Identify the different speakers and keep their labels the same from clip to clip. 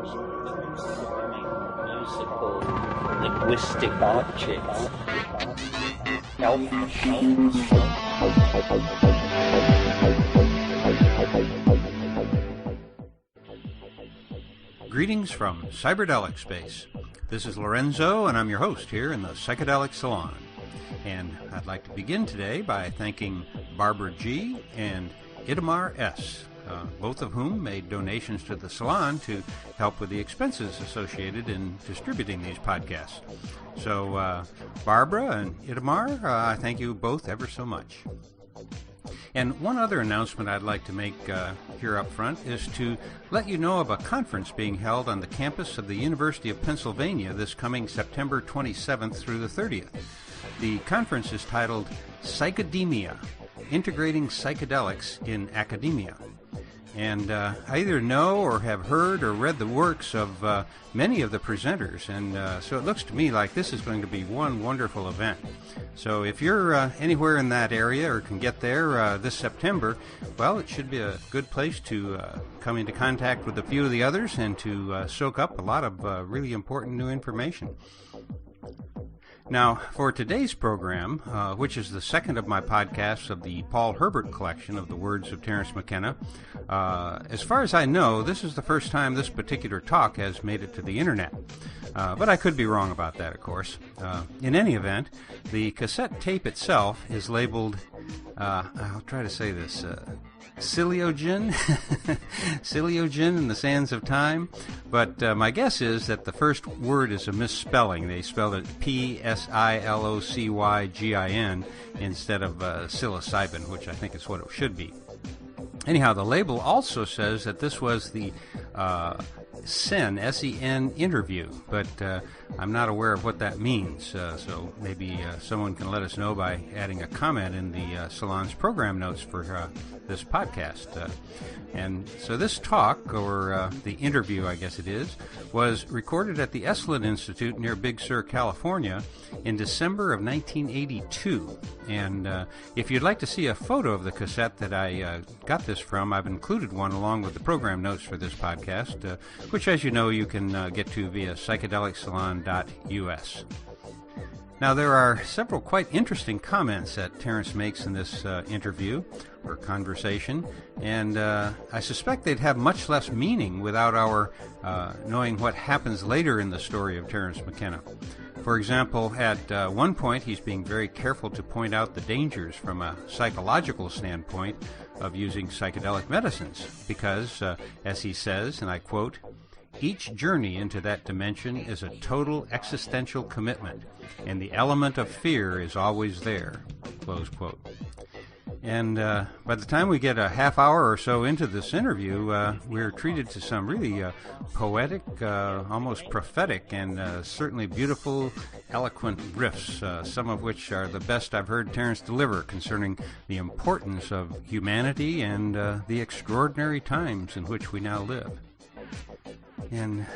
Speaker 1: transforming musical linguistic objects.
Speaker 2: Greetings from Cyberdelic Space. This is Lorenzo, and I'm your host here in the Psychedelic Salon. And I'd like to begin today by thanking Barbara G. and Itamar S., both of whom made donations to the salon to help with the expenses associated in distributing these podcasts. So, Barbara and Itamar, I thank you both ever so much. And one other announcement I'd like to make here up front is to let you know of a conference being held on the campus of the University of Pennsylvania this coming September 27th through the 30th. The conference is titled Psychedemia, Integrating Psychedelics in Academia. And I either know or have heard or read the works of many of the presenters, and so it looks to me like this is going to be one wonderful event. So if you're anywhere in that area or can get there this September, well, it should be a good place to come into contact with a few of the others and to soak up a lot of really important new information. Now, for today's program, which is the second of my podcasts of the Paul Herbert collection of the words of Terence McKenna, as far as I know, this is the first time this particular talk has made it to the internet. But I could be wrong about that, of course. In any event, the cassette tape itself is labeled, I'll try to say this, Psilocybin, Psilocybin in the Sands of Time, but my guess is that the first word is a misspelling. They spelled it Psilocygin instead of psilocybin, which I think is what it should be. Anyhow, the label also says that this was the SEN, S-E-N interview, but I'm not aware of what that means, so maybe someone can let us know by adding a comment in the Salon's program notes for this podcast. And so this talk, or the interview I guess it is, was recorded at the Esalen Institute near Big Sur, California in December of 1982. And if you'd like to see a photo of the cassette that I got this from, I've included one along with the program notes for this podcast, which, as you know, you can get to via psychedelicsalon.us. Now, there are several quite interesting comments that Terence makes in this interview or conversation, and I suspect they'd have much less meaning without our knowing what happens later in the story of Terence McKenna. For example, at one point, he's being very careful to point out the dangers from a psychological standpoint of using psychedelic medicines, because, as he says, and I quote, "Each journey into that dimension is a total existential commitment, and the element of fear is always there," close quote. And by the time we get a half hour or so into this interview, we're treated to some really poetic, almost prophetic, and certainly beautiful, eloquent riffs, some of which are the best I've heard Terence deliver concerning the importance of humanity and the extraordinary times in which we now live. And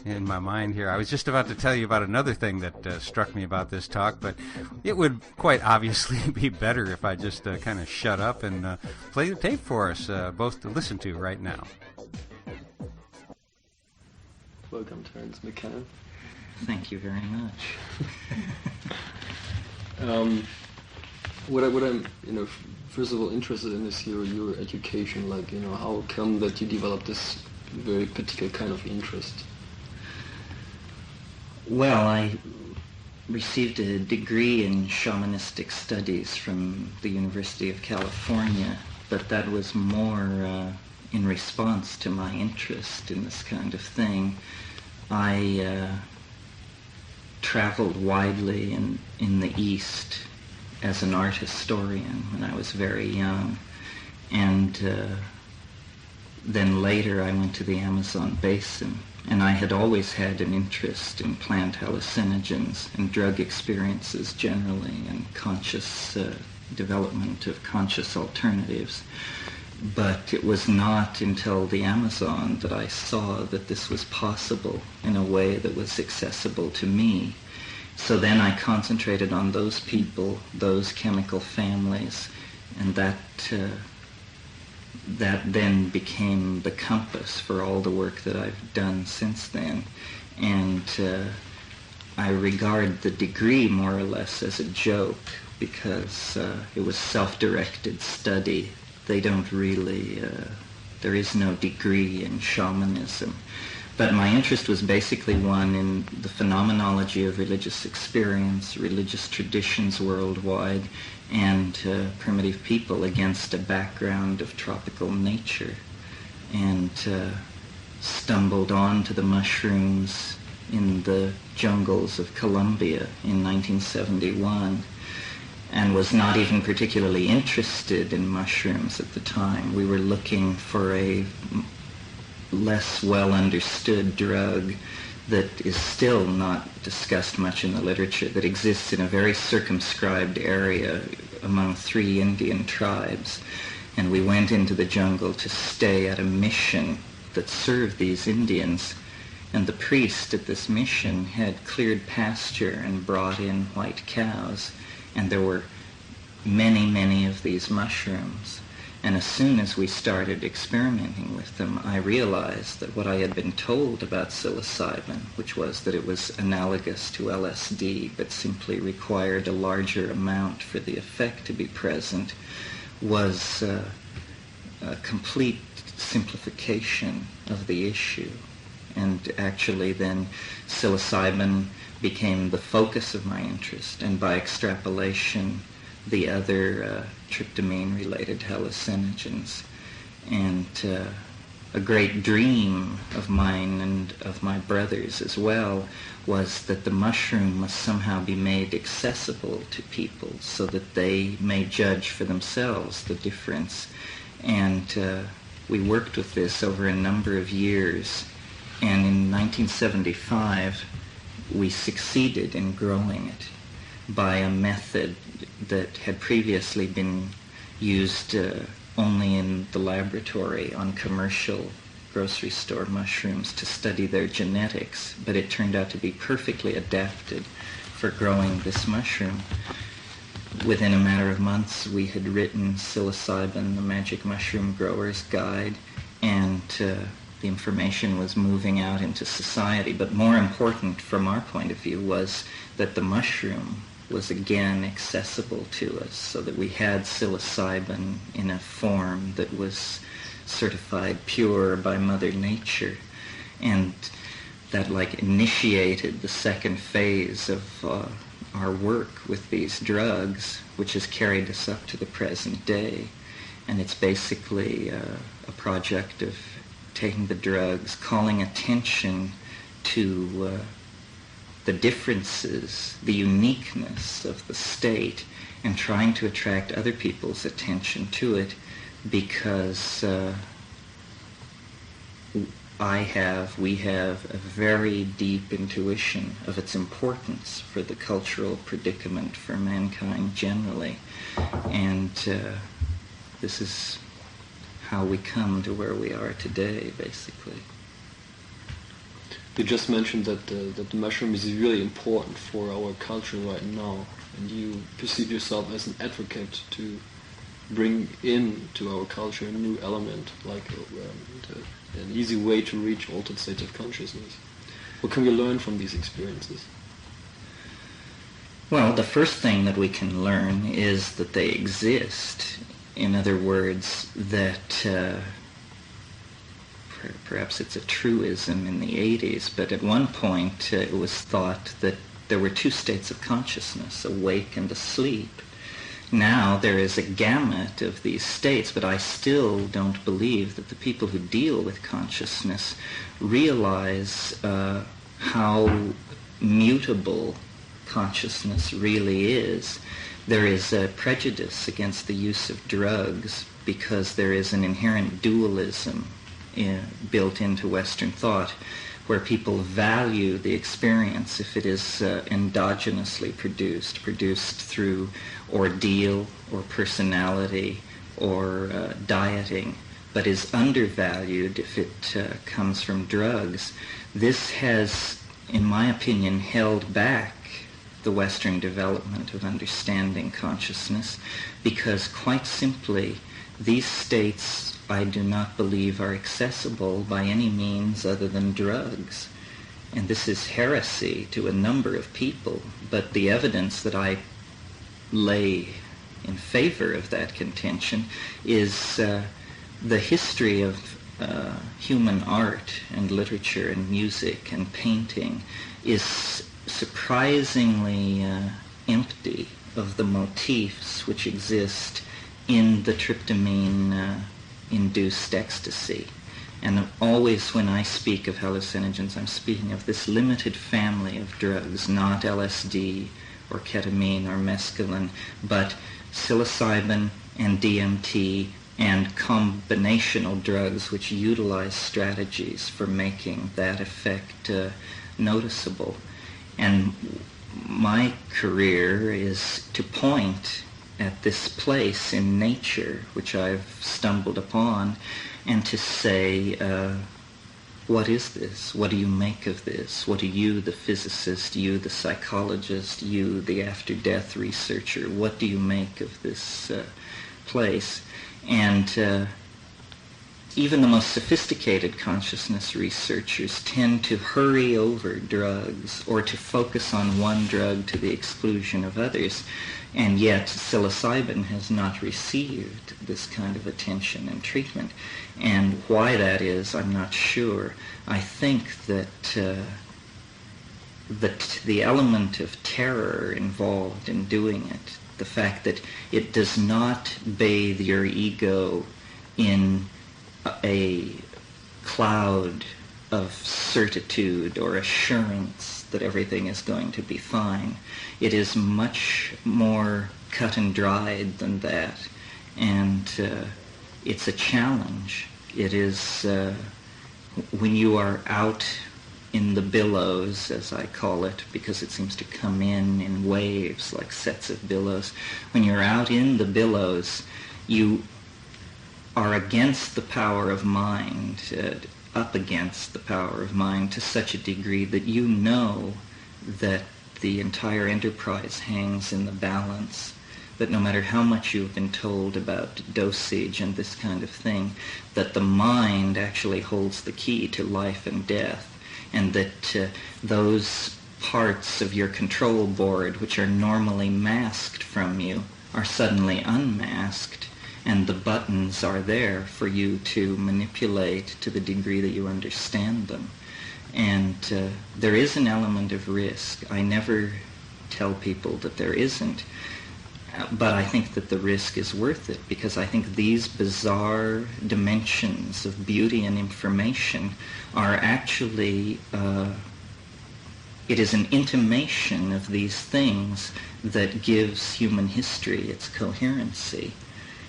Speaker 2: in my mind here, I was just about to tell you about another thing that struck me about this talk, but it would quite obviously be better if I just kind of shut up and play the tape for us both to listen to right now.
Speaker 3: Welcome, Terence McKenna.
Speaker 4: Thank you very much.
Speaker 3: What I'm, first of all, interested in is your education. Like, how come that you developed this very particular kind of interest?
Speaker 4: Well, I received a degree in shamanistic studies from the University of California, but that was more in response to my interest in this kind of thing. I traveled widely in the East as an art historian when I was very young, and then later I went to the Amazon basin, and I had always had an interest in plant hallucinogens and drug experiences generally, and conscious development of conscious alternatives. But it was not until the Amazon that I saw that this was possible in a way that was accessible to me. So then I concentrated on those people, those chemical families, and that that then became the compass for all the work that I've done since then. And I regard the degree more or less as a joke, because it was self-directed study. They don't really, there is no degree in shamanism. But my interest was basically one in the phenomenology of religious experience, religious traditions worldwide, and primitive people against a background of tropical nature. And stumbled onto the mushrooms in the jungles of Colombia in 1971, and was not even particularly interested in mushrooms at the time. We were looking for a less well understood drug that is still not discussed much in the literature, that exists in a very circumscribed area among 3 Indian tribes. And we went into the jungle to stay at a mission that served these Indians. And the priest at this mission had cleared pasture and brought in white cows. And there were many, many of these mushrooms. And as soon as we started experimenting with them, I realized that what I had been told about psilocybin, which was that it was analogous to LSD but simply required a larger amount for the effect to be present, was a complete simplification of the issue. And actually then psilocybin became the focus of my interest, and by extrapolation the other tryptamine-related hallucinogens. And a great dream of mine and of my brothers as well was that the mushroom must somehow be made accessible to people so that they may judge for themselves the difference. And we worked with this over a number of years, and in 1975 we succeeded in growing it by a method that had previously been used only in the laboratory on commercial grocery store mushrooms to study their genetics, but it turned out to be perfectly adapted for growing this mushroom. Within a matter of months, we had written Psilocybin, the Magic Mushroom Grower's Guide, and the information was moving out into society. But more important from our point of view was that the mushroom was again accessible to us, so that we had psilocybin in a form that was certified pure by Mother Nature. And that initiated the second phase of our work with these drugs, which has carried us up to the present day. And it's basically a project of taking the drugs, calling attention to the differences, the uniqueness of the state, and trying to attract other people's attention to it, because we have a very deep intuition of its importance for the cultural predicament for mankind generally. And this is how we come to where we are today, basically.
Speaker 3: You just mentioned that the mushroom is really important for our culture right now, and you perceive yourself as an advocate to bring into our culture a new element, like an easy way to reach altered states of consciousness. What can we learn from these experiences?
Speaker 4: Well, the first thing that we can learn is that they exist. In other words, that perhaps it's a truism in the 80s, but at one point it was thought that there were 2 states of consciousness, awake and asleep. Now there is a gamut of these states, but I still don't believe that the people who deal with consciousness realize how mutable consciousness really is. There is a prejudice against the use of drugs because there is an inherent dualism built into Western thought, where people value the experience if it is endogenously produced through ordeal or personality or dieting, but is undervalued if it comes from drugs. This has, in my opinion, held back the Western development of understanding consciousness, because quite simply these states I do not believe are accessible by any means other than drugs. And this is heresy to a number of people, but the evidence that I lay in favor of that contention is the history of human art and literature and music and painting is surprisingly empty of the motifs which exist in the tryptamine-induced ecstasy. And always when I speak of hallucinogens, I'm speaking of this limited family of drugs, not LSD or ketamine or mescaline, but psilocybin and DMT and combinational drugs which utilize strategies for making that effect noticeable. And my career is to point at this place in nature which I've stumbled upon and to say, what is this? What do you make of this? What do you, the physicist, you, the psychologist, you, the after-death researcher, what do you make of this place? And even the most sophisticated consciousness researchers tend to hurry over drugs or to focus on one drug to the exclusion of others. And yet psilocybin has not received this kind of attention and treatment. And why that is, I'm not sure. I think that the element of terror involved in doing it, the fact that it does not bathe your ego in a cloud of certitude or assurance that everything is going to be fine. It is much more cut and dried than that, and it's a challenge. It is when you are out in the billows, as I call it, because it seems to come in waves like sets of billows. When you're out in the billows, you are against the power of mind, up against the power of mind to such a degree that you know that the entire enterprise hangs in the balance, that no matter how much you've been told about dosage and this kind of thing, that the mind actually holds the key to life and death, and that those parts of your control board which are normally masked from you are suddenly unmasked, and the buttons are there for you to manipulate to the degree that you understand them. And there is an element of risk. I never tell people that there isn't, but I think that the risk is worth it, because I think these bizarre dimensions of beauty and information are actually, it is an intimation of these things that gives human history its coherency.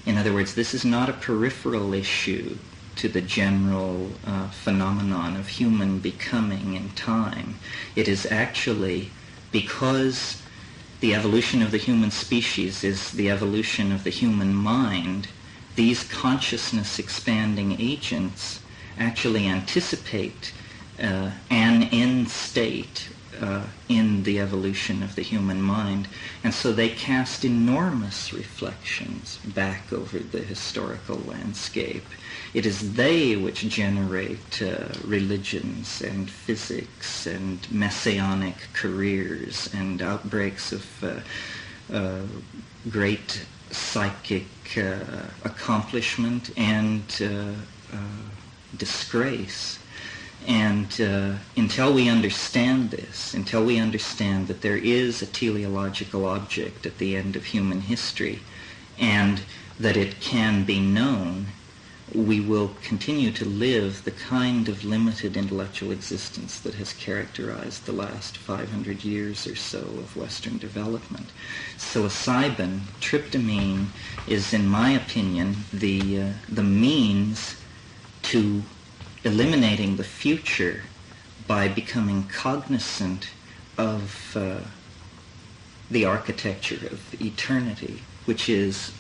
Speaker 4: In other words, this is not a peripheral issue to the general phenomenon of human becoming in time. It is actually, because the evolution of the human species is the evolution of the human mind, these consciousness expanding agents actually anticipate an end state in the evolution of the human mind, and so they cast enormous reflections back over the historical landscape. It is they which generate religions and physics and messianic careers and outbreaks of great psychic accomplishment and disgrace. And until we understand this, until we understand that there is a teleological object at the end of human history and that it can be known, we will continue to live the kind of limited intellectual existence that has characterized the last 500 years or so of Western development. Psilocybin, tryptamine, is, in my opinion, the means to eliminating the future by becoming cognizant of the architecture of eternity, which is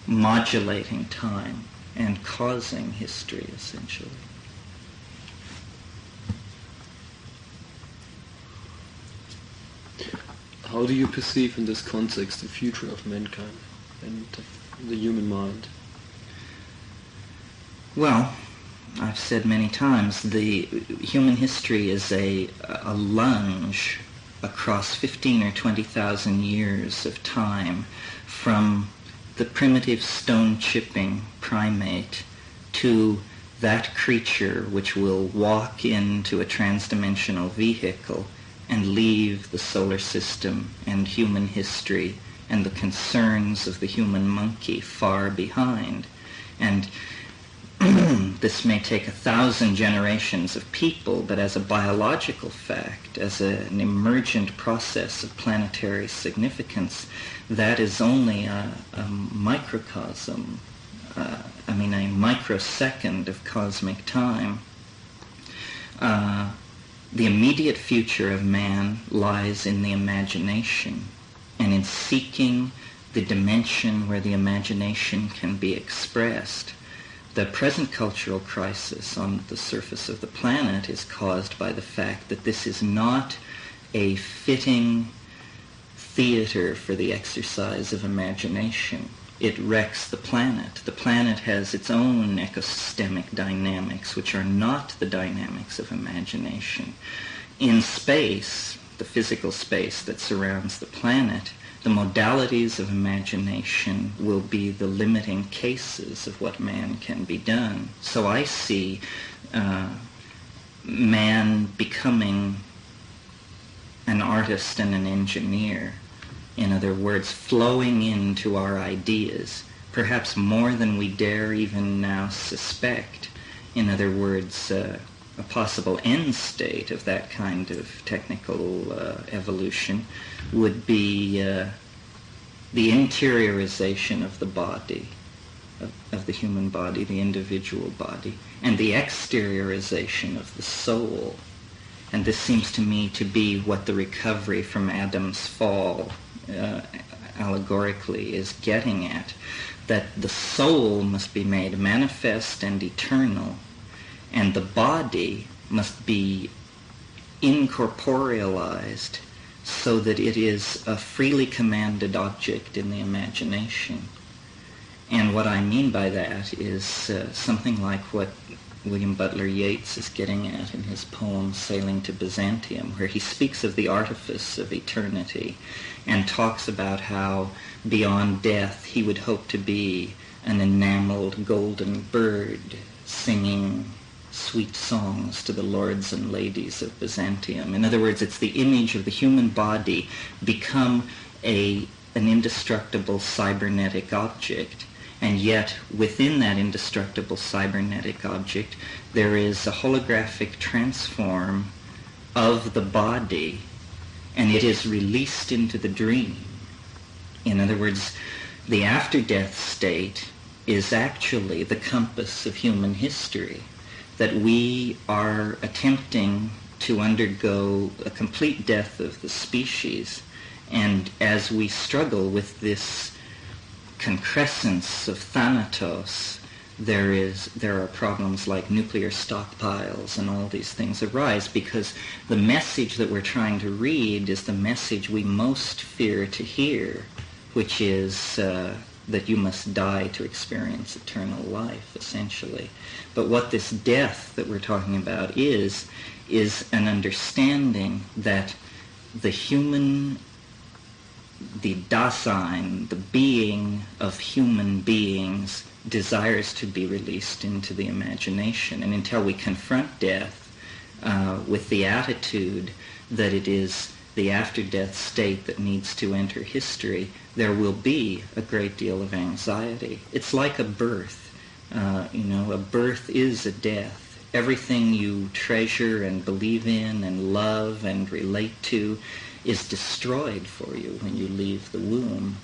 Speaker 4: modulating time and causing history, essentially.
Speaker 3: How do you perceive in this context the future of mankind and the human mind?
Speaker 4: Well, I've said many times, the human history is a lunge across 15 or 20,000 years of time from the primitive stone-chipping primate to that creature which will walk into a transdimensional vehicle and leave the solar system and human history and the concerns of the human monkey far behind. And this may take 1,000 generations of people, but as a biological fact, as an emergent process of planetary significance, that is only a microcosm, a microsecond of cosmic time. The immediate future of man lies in the imagination, and in seeking the dimension where the imagination can be expressed. The present cultural crisis on the surface of the planet is caused by the fact that this is not a fitting theater for the exercise of imagination. It wrecks the planet. The planet has its own ecosystemic dynamics, which are not the dynamics of imagination. In space, the physical space that surrounds the planet, the modalities of imagination will be the limiting cases of what man can be done. So I see man becoming an artist and an engineer. In other words, flowing into our ideas, perhaps more than we dare even now suspect. In other words, a possible end state of that kind of technical evolution would be the interiorization of the body, of the human body, the individual body, and the exteriorization of the soul. And this seems to me to be what the recovery from Adam's fall allegorically is getting at, that the soul must be made manifest and eternal, and the body must be incorporealized so that it is a freely commanded object in the imagination. And what I mean by that is something like what William Butler Yeats is getting at in his poem Sailing to Byzantium, where he speaks of the artifice of eternity and talks about how beyond death he would hope to be an enameled golden bird singing sweet songs to the lords and ladies of Byzantium. In other words, it's the image of the human body become an indestructible cybernetic object. And yet, within that indestructible cybernetic object, there is a holographic transform of the body, and it is released into the dream. In other words, the after-death state is actually the compass of human history, that we are attempting to undergo a complete death of the species, and as we struggle with this concrescence of thanatos, there are problems like nuclear stockpiles and all these things arise, because the message that we're trying to read is the message we most fear to hear, which is that you must die to experience eternal life, essentially. But what this death that we're talking about is an understanding that the human, the Dasein, the being of human beings, desires to be released into the imagination. And until we confront death with the attitude that it is the after-death state that needs to enter history, there will be a great deal of anxiety. It's like a birth. A birth is a death. Everything you treasure and believe in and love and relate to is destroyed for you when you leave the womb,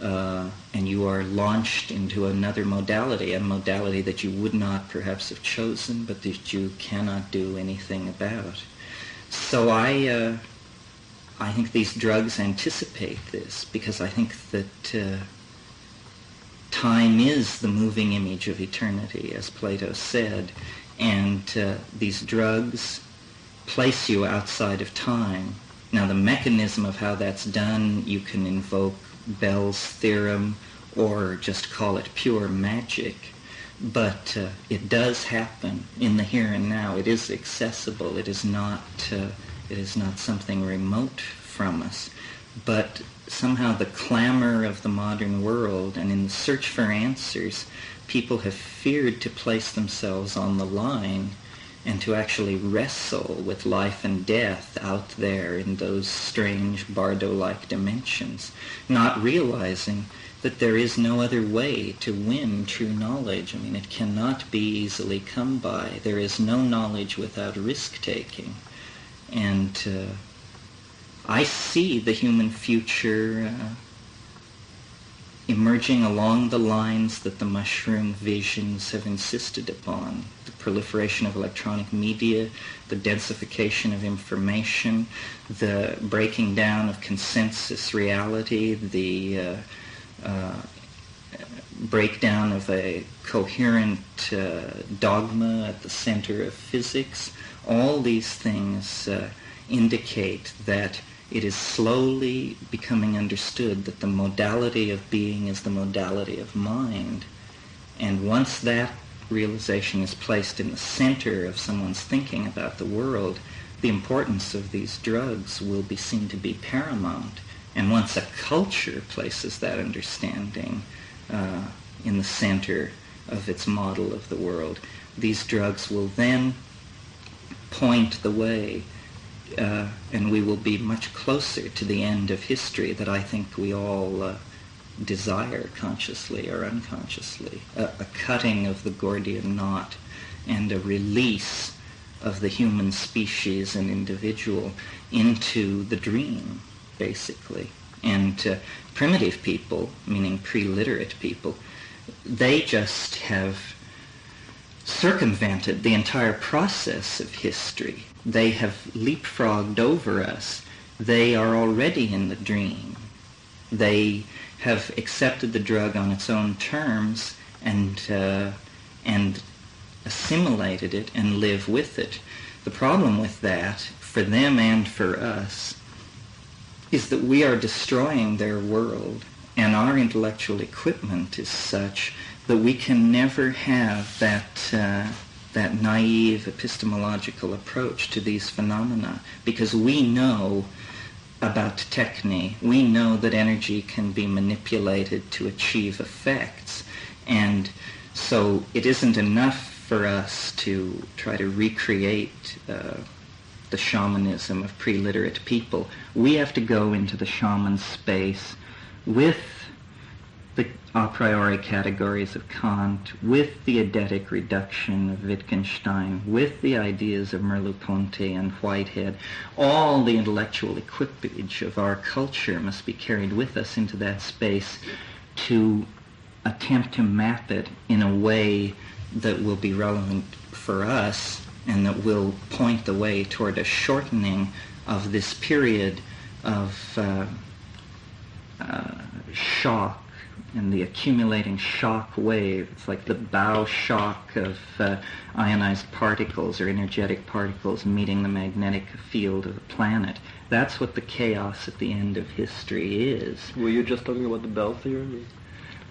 Speaker 4: and you are launched into another modality, a modality that you would not perhaps have chosen, but that you cannot do anything about. So I think these drugs anticipate this, because I think that time is the moving image of eternity, as Plato said, and these drugs place you outside of time. Now, the mechanism of how that's done, you can invoke Bell's theorem or just call it pure magic. but it does happen in the here and now. It is accessible. It is not something remote from us. But somehow the clamor of the modern world and in the search for answers, people have feared to place themselves on the line and to actually wrestle with life and death out there in those strange Bardo-like dimensions, not realizing that there is no other way to win true knowledge. I mean, it cannot be easily come by. There is no knowledge without risk-taking. And I see the human future emerging along the lines that the mushroom visions have insisted upon. The proliferation of electronic media, the densification of information, the breaking down of consensus reality, the breakdown of a coherent dogma at the center of physics. All these things indicate that it is slowly becoming understood that the modality of being is the modality of mind. And once that realization is placed in the center of someone's thinking about the world, the importance of these drugs will be seen to be paramount. And once a culture places that understanding in the center of its model of the world, these drugs will then point the way, and we will be much closer to the end of history that I think we all desire, consciously or unconsciously. A cutting of the Gordian knot and a release of the human species and individual into the dream, basically. And primitive people, meaning pre-literate people, they just have circumvented the entire process of history. They have leapfrogged over us. They are already in the dream. They have accepted the drug on its own terms and assimilated it and live with it. The problem with that, for them and for us, is that we are destroying their world, and our intellectual equipment is such that we can never have that naive epistemological approach to these phenomena, because we know about techne. We know that energy can be manipulated to achieve effects, and so it isn't enough for us to try to recreate the shamanism of pre-literate people. We have to go into the shaman space with the a priori categories of Kant, with the eidetic reduction of Wittgenstein, with the ideas of Merleau-Ponty and Whitehead. All the intellectual equipage of our culture must be carried with us into that space to attempt to map it in a way that will be relevant for us and that will point the way toward a shortening of this period of shock and the accumulating shock wave. It's like the bow shock of ionized particles or energetic particles meeting the magnetic field of the planet. That's what the chaos at the end of history is.
Speaker 3: Were you just talking about the Bell theory?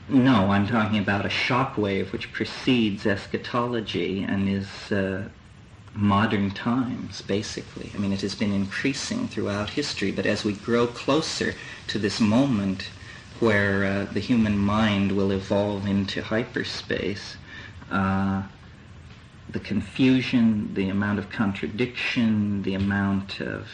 Speaker 4: No, I'm talking about a shock wave which precedes eschatology and is modern times, basically. I mean, it has been increasing throughout history, but as we grow closer to this moment where the human mind will evolve into hyperspace, the confusion, the amount of contradiction, the amount of,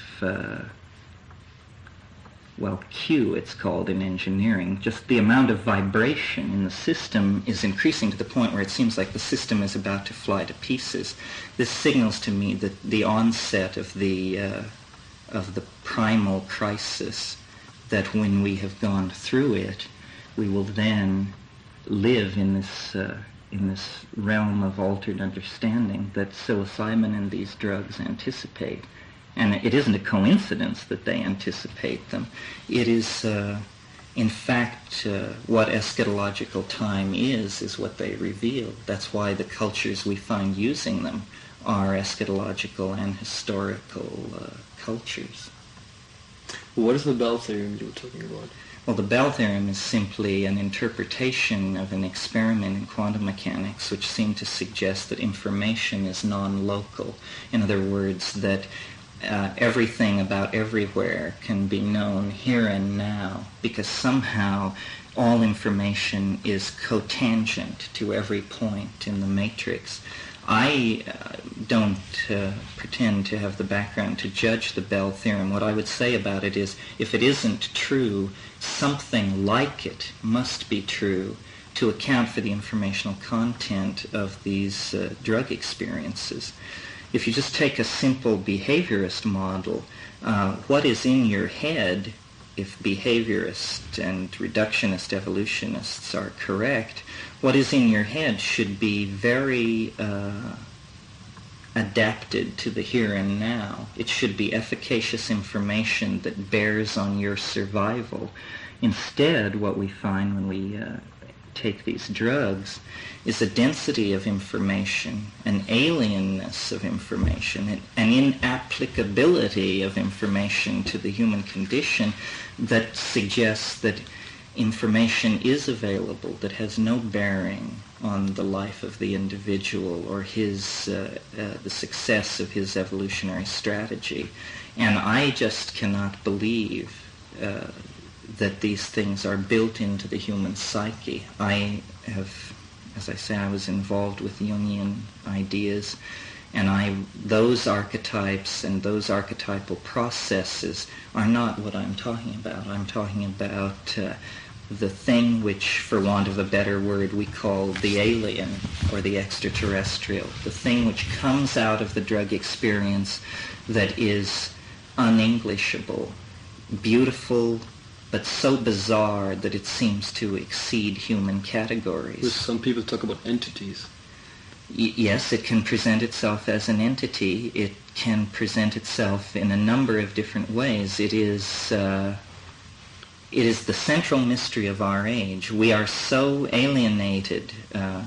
Speaker 4: Q it's called in engineering, just the amount of vibration in the system is increasing to the point where it seems like the system is about to fly to pieces. This signals to me that the onset of the primal crisis, that when we have gone through it, we will then live in this realm of altered understanding that psilocybin and these drugs anticipate. And it isn't a coincidence that they anticipate them. It is, in fact, what eschatological time is what they reveal. That's why the cultures we find using them are eschatological and historical cultures.
Speaker 3: What is the Bell theorem you were talking about?
Speaker 4: Well, the Bell theorem is simply an interpretation of an experiment in quantum mechanics which seemed to suggest that information is non-local. In other words, that everything about everywhere can be known here and now, because somehow all information is cotangent to every point in the matrix. I don't pretend to have the background to judge the Bell theorem. What I would say about it is, if it isn't true, something like it must be true to account for the informational content of these drug experiences. If you just take a simple behaviorist model, what is in your head, if behaviorists and reductionist evolutionists are correct, what is in your head should be very adapted to the here and now. It should be efficacious information that bears on your survival. Instead, what we find when we take these drugs is a density of information, an alienness of information, an inapplicability of information to the human condition that suggests that information is available that has no bearing on the life of the individual or his the success of his evolutionary strategy. And I just cannot believe that these things are built into the human psyche. I have, as I say, I was involved with Jungian ideas, and those archetypes and those archetypal processes are not what I'm talking about. I'm talking about the thing which, for want of a better word, we call the alien or the extraterrestrial, the thing which comes out of the drug experience that is unenglishable, beautiful, but so bizarre that it seems to exceed human categories.
Speaker 3: Some people talk about entities.
Speaker 4: Yes, it can present itself as an entity. It can present itself in a number of different ways. It is the central mystery of our age. We are so alienated, or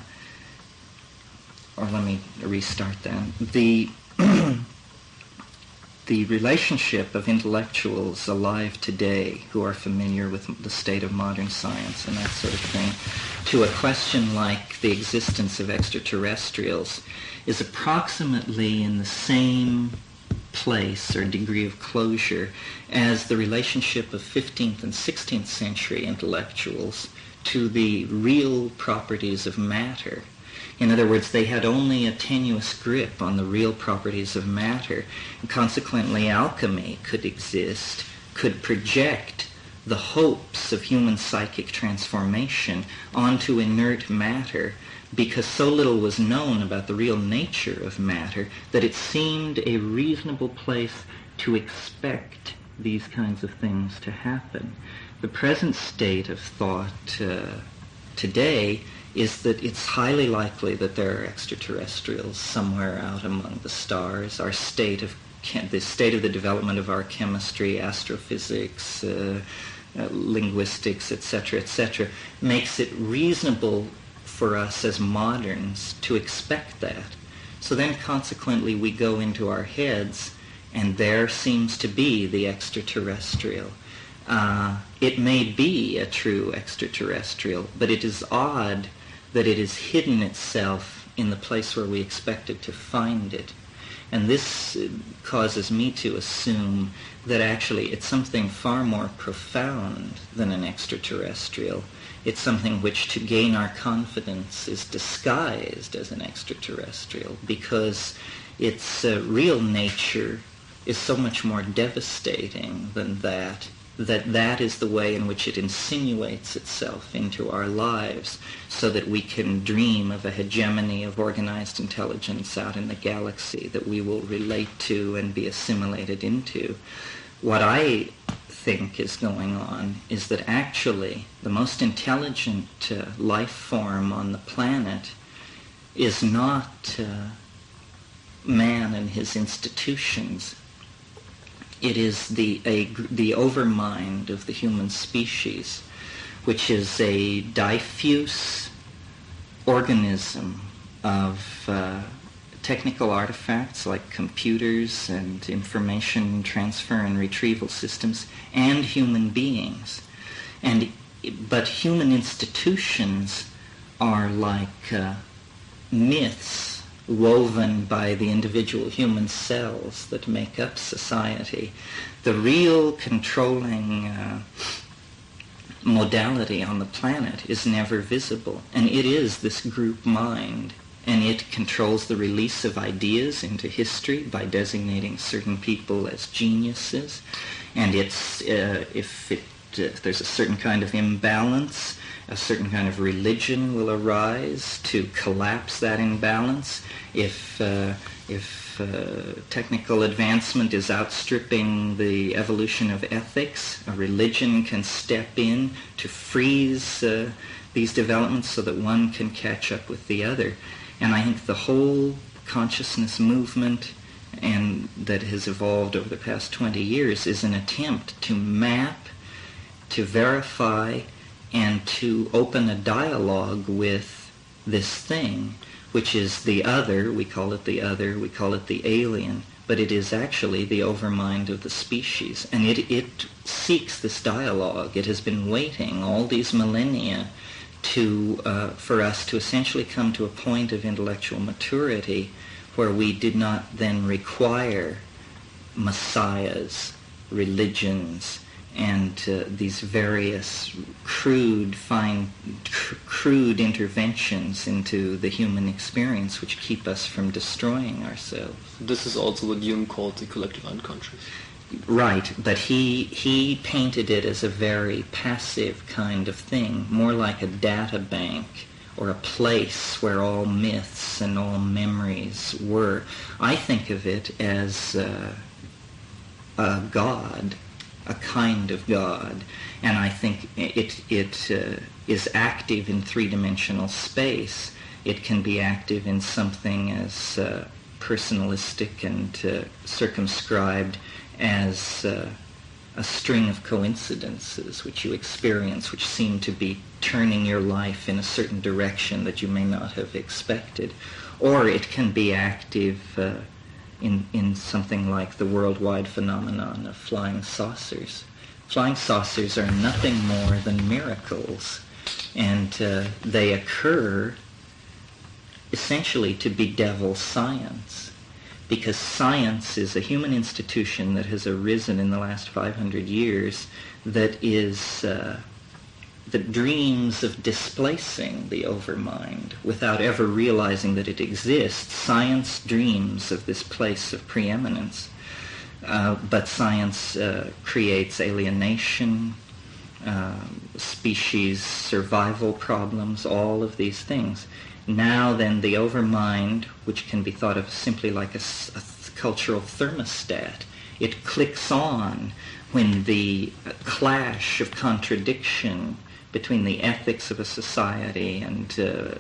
Speaker 4: let me restart that. The relationship of intellectuals alive today who are familiar with the state of modern science and that sort of thing to a question like the existence of extraterrestrials is approximately in the same place or degree of closure as the relationship of 15th and 16th century intellectuals to the real properties of matter. In other words, they had only a tenuous grip on the real properties of matter, and consequently alchemy could exist, could project the hopes of human psychic transformation onto inert matter, because so little was known about the real nature of matter that it seemed a reasonable place to expect these kinds of things to happen. The present state of thought today is that it's highly likely that there are extraterrestrials somewhere out among the stars. Our state of the state of the development of our chemistry, astrophysics, linguistics, etc., makes it reasonable for us as moderns to expect that. So then consequently we go into our heads and there seems to be the extraterrestrial. It may be a true extraterrestrial, but it is odd that it has hidden itself in the place where we expected to find it. And this causes me to assume that actually it's something far more profound than an extraterrestrial. It's something which, to gain our confidence, is disguised as an extraterrestrial, because its real nature is so much more devastating than that is the way in which it insinuates itself into our lives, so that we can dream of a hegemony of organized intelligence out in the galaxy that we will relate to and be assimilated into. What I think is going on is that actually the most intelligent life form on the planet is not man and his institutions. It is the overmind of the human species, which is a diffuse organism of technical artifacts like computers and information transfer and retrieval systems and human beings. But human institutions are like myths woven by the individual human cells that make up society. The real controlling modality on the planet is never visible, and it is this group mind, and it controls the release of ideas into history by designating certain people as geniuses, and if there's a certain kind of imbalance, a certain kind of religion will arise to collapse that imbalance. If technical advancement is outstripping the evolution of ethics, a religion can step in to freeze these developments so that one can catch up with the other. And I think the whole consciousness movement and that has evolved over the past 20 years is an attempt to map, to verify, and to open a dialogue with this thing, which is the other. We call it the other, we call it the alien, but it is actually the overmind of the species. And it seeks this dialogue. It has been waiting all these millennia for us to essentially come to a point of intellectual maturity where we did not then require messiahs, religions, and these various crude interventions into the human experience which keep us from destroying ourselves.
Speaker 3: This is also what Jung called the collective unconscious.
Speaker 4: Right, but he painted it as a very passive kind of thing, more like a data bank or a place where all myths and all memories were. I think of it as a God, a kind of God, and I think it is active in three-dimensional space. It can be active in something as personalistic and circumscribed as a string of coincidences which you experience, which seem to be turning your life in a certain direction that you may not have expected. Or it can be active in something like the worldwide phenomenon of flying saucers. Flying saucers are nothing more than miracles, and they occur essentially to bedevil science, because science is a human institution that has arisen in the last 500 years that dreams of displacing the overmind without ever realizing that it exists. Science dreams of this place of preeminence, but science creates alienation, species survival problems, all of these things. Now then, the overmind, which can be thought of simply like a cultural thermostat, it clicks on when the clash of contradiction between the ethics of a society and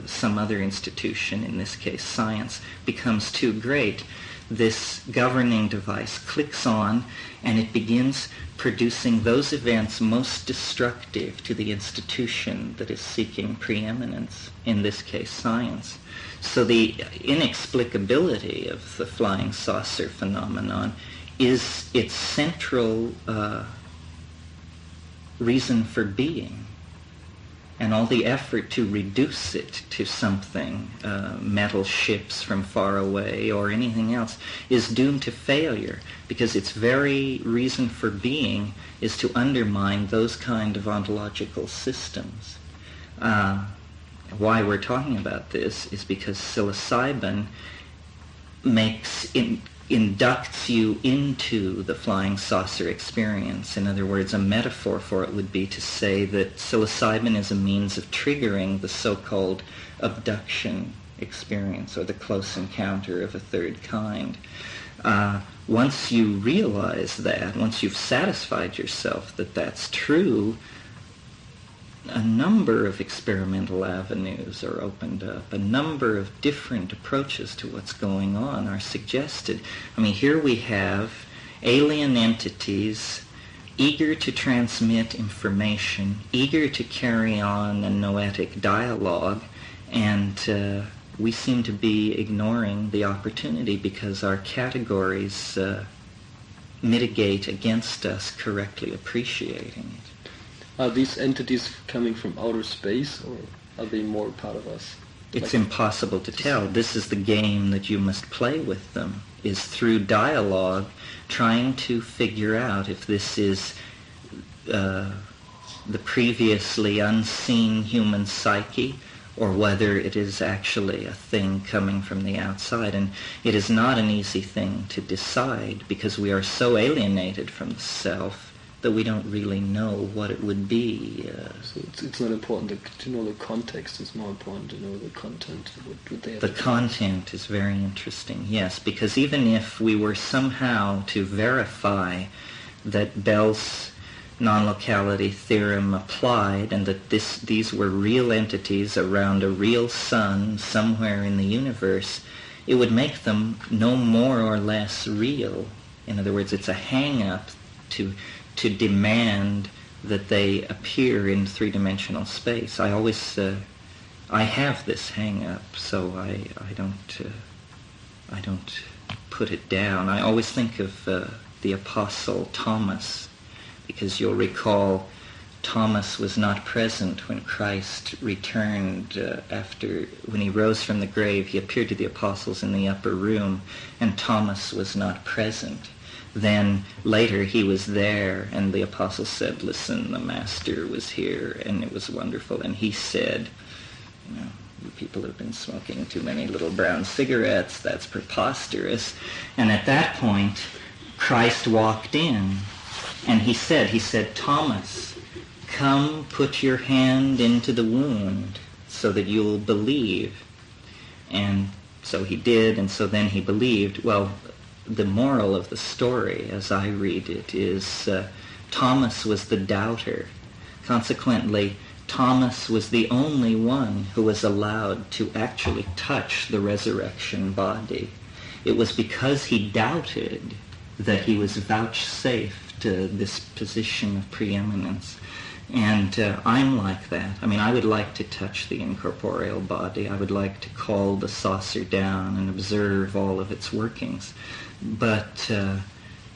Speaker 4: some other institution, in this case science, becomes too great. This governing device clicks on, and it begins producing those events most destructive to the institution that is seeking preeminence, in this case science. So the inexplicability of the flying saucer phenomenon is its central reason for being. And all the effort to reduce it to something, metal ships from far away or anything else, is doomed to failure, because its very reason for being is to undermine those kind of ontological systems. Why we're talking about this is because psilocybin inducts you into the flying saucer experience. In other words, a metaphor for it would be to say that psilocybin is a means of triggering the so-called abduction experience, or the close encounter of a third kind. Once you realize that, once you've satisfied yourself that that's true, a number of experimental avenues are opened up. A number of different approaches to what's going on are suggested. I mean, here we have alien entities eager to transmit information, eager to carry on a noetic dialogue, and we seem to be ignoring the opportunity because our categories mitigate against us correctly appreciating it.
Speaker 3: Are these entities coming from outer space, or are they more part of us?
Speaker 4: It's impossible to tell. This is the game that you must play with them, is through dialogue, trying to figure out if this is the previously unseen human psyche, or whether it is actually a thing coming from the outside. And it is not an easy thing to decide, because we are so alienated from the self that we don't really know what it would be.
Speaker 3: So it's not important to know the context, it's more important to know the content. What would they have
Speaker 4: The
Speaker 3: to
Speaker 4: content is very interesting, yes, because even if we were somehow to verify that Bell's non-locality theorem applied, and that these were real entities around a real sun somewhere in the universe, it would make them no more or less real. In other words, it's a hang-up to demand that they appear in three-dimensional space. I always, I have this hang-up, so I don't put it down. I always think of the Apostle Thomas, because you'll recall Thomas was not present when Christ returned when he rose from the grave. He appeared to the apostles in the upper room, and Thomas was not present. Then later he was there, and the apostles said, "Listen, the Master was here, and it was wonderful." And he said, "You people have been smoking too many little brown cigarettes. That's preposterous." And at that point, Christ walked in, and he said, "Thomas, come put your hand into the wound so that you'll believe." And so he did, and so then he believed. Well, the moral of the story, as I read it, is Thomas was the doubter. Consequently, Thomas was the only one who was allowed to actually touch the resurrection body. It was because he doubted that he was vouchsafed this position of preeminence. And I'm like that. I mean, I would like to touch the incorporeal body. I would like to call the saucer down and observe all of its workings. But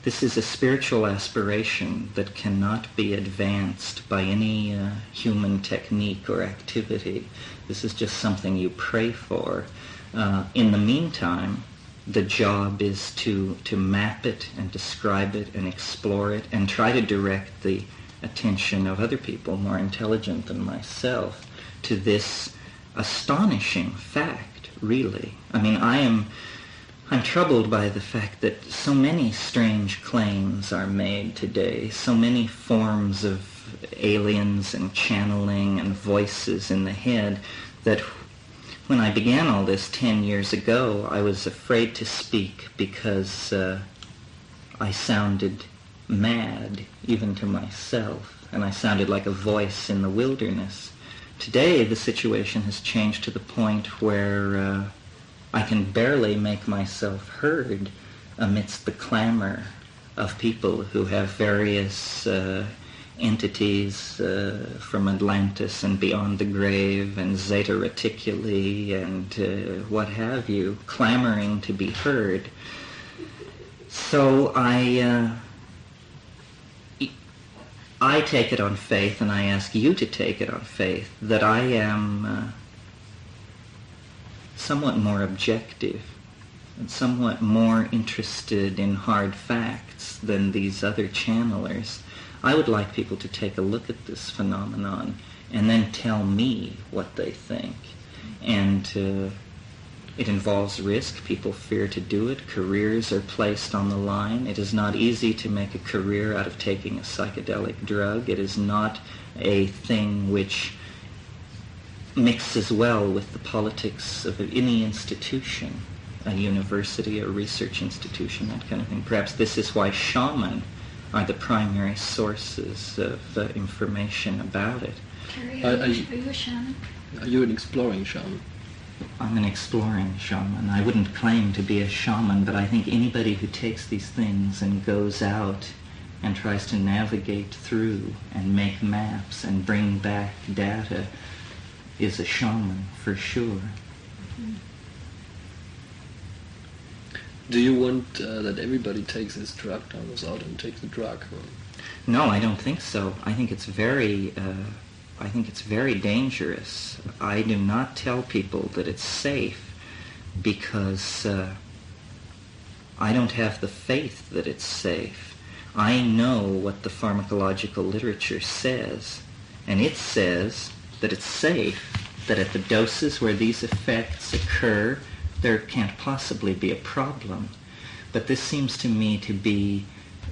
Speaker 4: this is a spiritual aspiration that cannot be advanced by any human technique or activity. This is just something you pray for. In the meantime, the job is to map it and describe it and explore it and try to direct the attention of other people more intelligent than myself to this astonishing fact, really. I mean, I'm troubled by the fact that so many strange claims are made today, so many forms of aliens and channeling and voices in the head, that when I began all this 10 years ago, I was afraid to speak because I sounded mad, even to myself, and I sounded like a voice in the wilderness. Today, the situation has changed to the point where I can barely make myself heard amidst the clamor of people who have various entities from Atlantis and beyond the grave and Zeta Reticuli and what have you, clamoring to be heard. So I take it on faith, and I ask you to take it on faith, that I am somewhat more objective and somewhat more interested in hard facts than these other channelers. I would like people to take a look at this phenomenon and then tell me what they think. And it involves risk. People fear to do it. Careers are placed on the line. It is not easy to make a career out of taking a psychedelic drug. It is not a thing which mixes well with the politics of any institution, a university, a research institution, that kind of thing. Perhaps this is why shaman are the primary sources of information about it.
Speaker 5: Terry, are you a shaman?
Speaker 3: Are you an exploring shaman?
Speaker 4: I'm an exploring shaman. I wouldn't claim to be a shaman, but I think anybody who takes these things and goes out and tries to navigate through and make maps and bring back data is a shaman for sure.
Speaker 3: Do you want that everybody takes this drug, goes out and takes the drug? Or?
Speaker 4: No, I don't think so. I think it's very dangerous. I do not tell people that it's safe because I don't have the faith that it's safe. I know what the pharmacological literature says, and it says that it's safe, that at the doses where these effects occur, there can't possibly be a problem. But this seems to me to be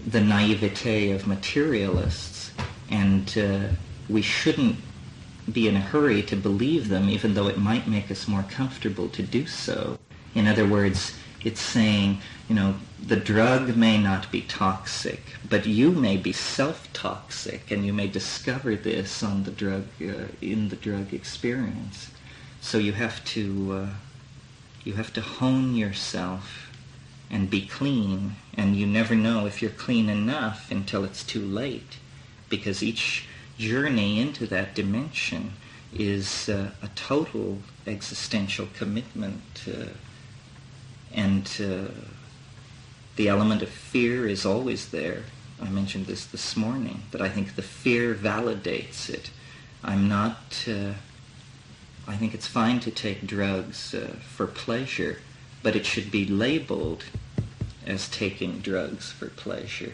Speaker 4: the naivete of materialists, and we shouldn't be in a hurry to believe them, even though it might make us more comfortable to do so. In other words, it's saying, the drug may not be toxic, but you may be self-toxic, and you may discover this on the drug, in the drug experience. So you have to hone yourself and be clean, and you never know if you're clean enough until it's too late, because each journey into that dimension is a total existential commitment, and the element of fear is always there. I mentioned this morning, that I think the fear validates it. I think it's fine to take drugs for pleasure, but it should be labeled as taking drugs for pleasure.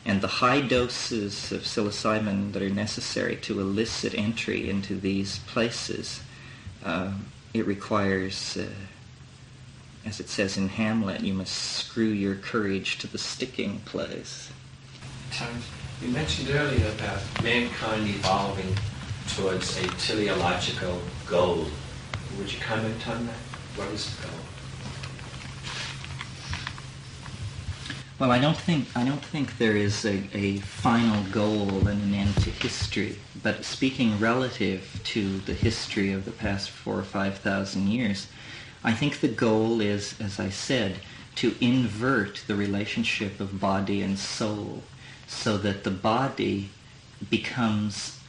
Speaker 4: And the high doses of psilocybin that are necessary to elicit entry into these places, it requires, as it says in Hamlet, you must screw your courage to the sticking place.
Speaker 6: You mentioned earlier about mankind evolving towards a teleological goal. Would you comment on that? What is the goal?
Speaker 4: Well, I don't think there is a final goal and an end to history. But speaking relative to the history of the past 4,000 or 5,000 years, I think the goal is, as I said, to invert the relationship of body and soul, so that the body becomes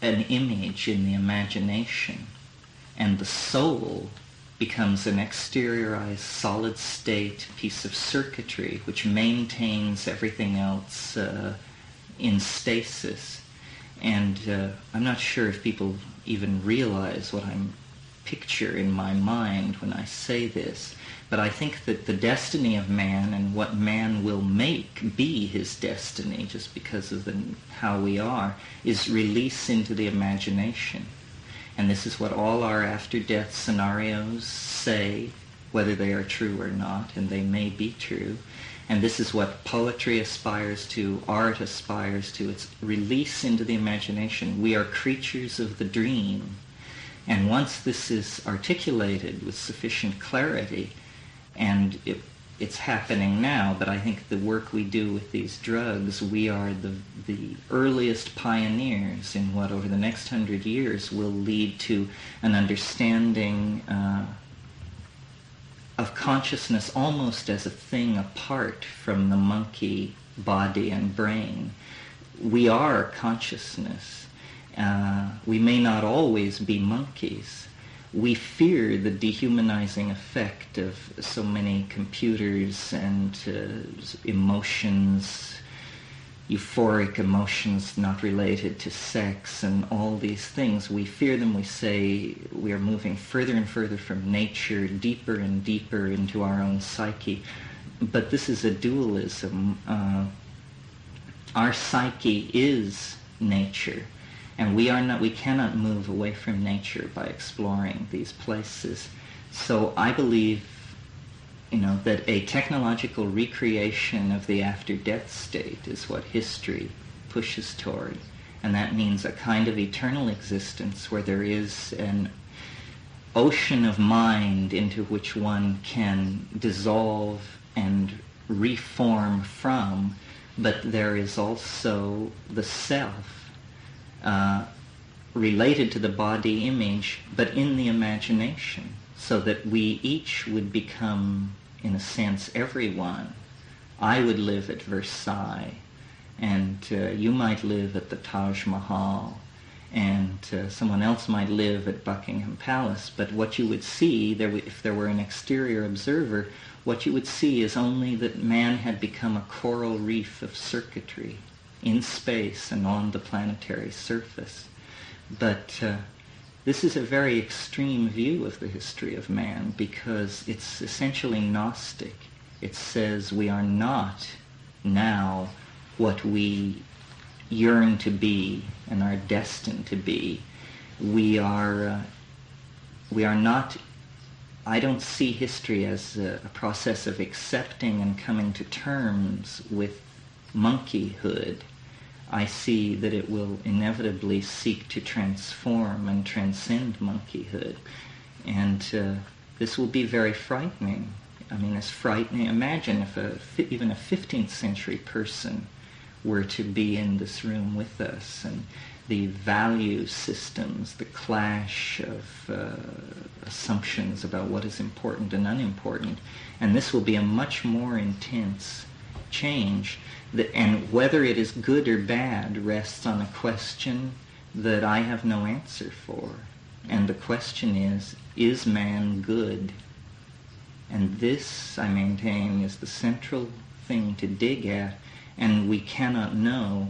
Speaker 4: an image in the imagination, and the soul becomes an exteriorized, solid-state piece of circuitry which maintains everything else in stasis. And I'm not sure if people even realize what I picture in my mind when I say this, but I think that the destiny of man and what man will make be his destiny, just because of how we are, is release into the imagination. And this is what all our after-death scenarios say, whether they are true or not, and they may be true. And this is what poetry aspires to, art aspires to. It's release into the imagination. We are creatures of the dream. And once this is articulated with sufficient clarity, and it's happening now, but I think the work we do with these drugs, we are the earliest pioneers in what over the next 100 years will lead to an understanding of consciousness almost as a thing apart from the monkey body and brain. We are consciousness. We may not always be monkeys. We fear the dehumanizing effect of so many computers and emotions, euphoric emotions not related to sex and all these things. We fear them. We say we are moving further and further from nature, deeper and deeper into our own psyche. But this is a dualism. Our psyche is nature. And we cannot move away from nature by exploring these places. So I believe, that a technological recreation of the after-death state is what history pushes toward. And that means a kind of eternal existence where there is an ocean of mind into which one can dissolve and reform from, but there is also the self, related to the body image, but in the imagination, so that we each would become, in a sense, everyone. I would live at Versailles, and you might live at the Taj Mahal, and someone else might live at Buckingham Palace, but what you would see, if there were an exterior observer, what you would see is only that man had become a coral reef of circuitry in space and on the planetary surface. But this is a very extreme view of the history of man because it's essentially Gnostic. It says we are not now what we yearn to be and are destined to be. We are not. I don't see history as a process of accepting and coming to terms with monkeyhood. I see that it will inevitably seek to transform and transcend monkeyhood. And this will be very frightening. I mean, it's frightening. Imagine if even a 15th century person were to be in this room with us, and the value systems, the clash of assumptions about what is important and unimportant. And this will be a much more intense change. And whether it is good or bad rests on a question that I have no answer for. And the question is man good? And this, I maintain, is the central thing to dig at, and we cannot know.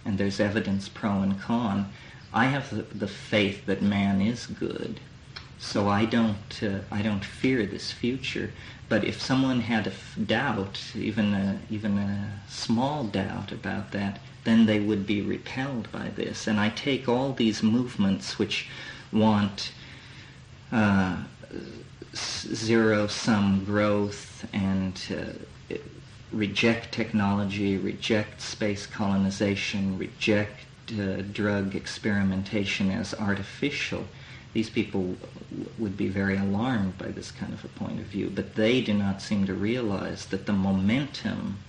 Speaker 4: And there's evidence pro and con. I have the faith that man is good, so I don't fear this future. But if someone had a doubt, even a small doubt about that, then they would be repelled by this. And I take all these movements which want zero-sum growth and reject technology, reject space colonization, reject drug experimentation as artificial. These people would be very alarmed by this kind of a point of view, but they do not seem to realize that the momentum